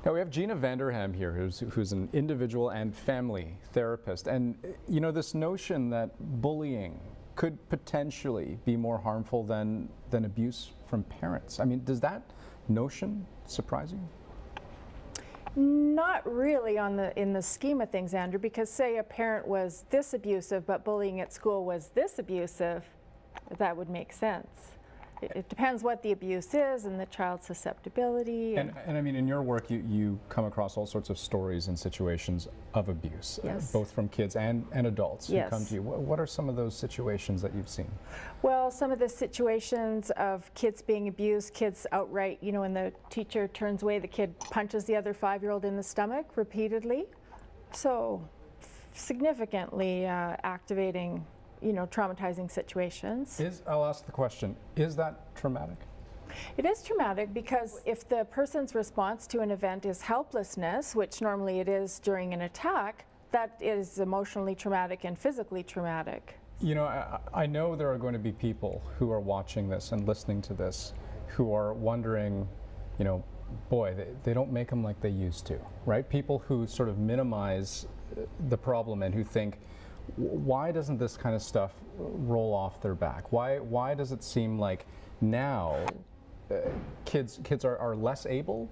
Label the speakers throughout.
Speaker 1: Now we have Gina Vanderham here, who's an individual and family therapist, and you know, this notion that bullying could potentially be more harmful than abuse from parents. I mean, does that notion surprise you?
Speaker 2: Not really in the scheme of things, Andrew, because say a parent was this abusive but bullying at school was this abusive, that would make sense. It depends what the abuse is and the child's susceptibility.
Speaker 1: And I mean, in your work, you come across all sorts of stories and situations of abuse,
Speaker 2: yes.
Speaker 1: Both from kids and adults
Speaker 2: yes.
Speaker 1: who come to you. What are some of those situations that you've seen?
Speaker 2: Well, some of the situations of kids being abused, kids outright, you know, when the teacher turns away, the kid punches the other 5-year-old in the stomach repeatedly. So significantly activating, you know, traumatizing situations.
Speaker 1: I'll ask the question, is that traumatic?
Speaker 2: It is traumatic because if the person's response to an event is helplessness, which normally it is during an attack, that is emotionally traumatic and physically traumatic.
Speaker 1: You know, I know there are going to be people who are watching this and listening to this who are wondering, you know, boy, they don't make them like they used to, right? People who sort of minimize the problem and who think, why doesn't this kind of stuff roll off their back? Why does it seem like now kids are less able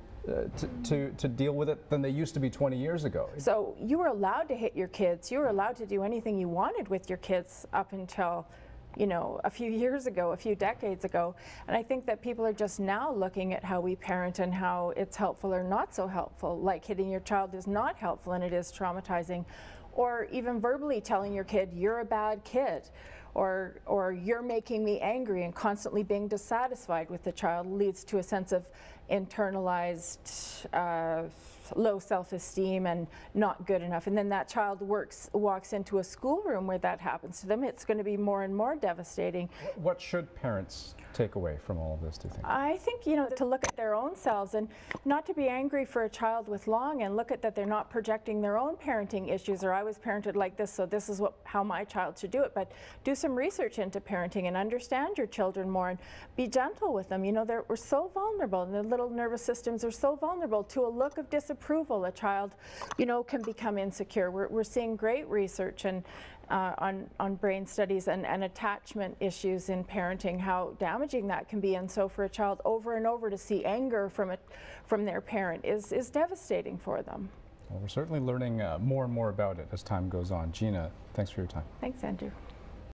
Speaker 1: to deal with it than they used to be 20 years ago?
Speaker 2: So you were allowed to hit your kids. You were allowed to do anything you wanted with your kids up until, you know, a few years ago, a few decades ago. And I think that people are just now looking at how we parent and how it's helpful or not so helpful. Like hitting your child is not helpful and it is traumatizing. Or even verbally telling your kid, you're a bad kid, or you're making me angry, and constantly being dissatisfied with the child leads to a sense of internalized low self-esteem and not good enough. And then that child walks into a schoolroom where that happens to them. It's going to be more and more devastating.
Speaker 1: What should parents take away from all of this, do you think?
Speaker 2: I think, you know, to look at their own selves and not to be angry for a child with long, and look at that they're not projecting their own parenting issues, or I was parented like this, so this is how my child should do it. But do some research into parenting and understand your children more and be gentle with them. You know, we're so vulnerable, and their little nervous systems are so vulnerable to a look of disapproval. A child, you know, can become insecure. We're seeing great research and on brain studies and attachment issues in parenting, how damaging that can be. And so for a child over and over to see anger from their parent is devastating for them.
Speaker 1: Well, we're certainly learning more and more about it as time goes on. Gina, thanks for your time.
Speaker 2: Thanks, Andrew.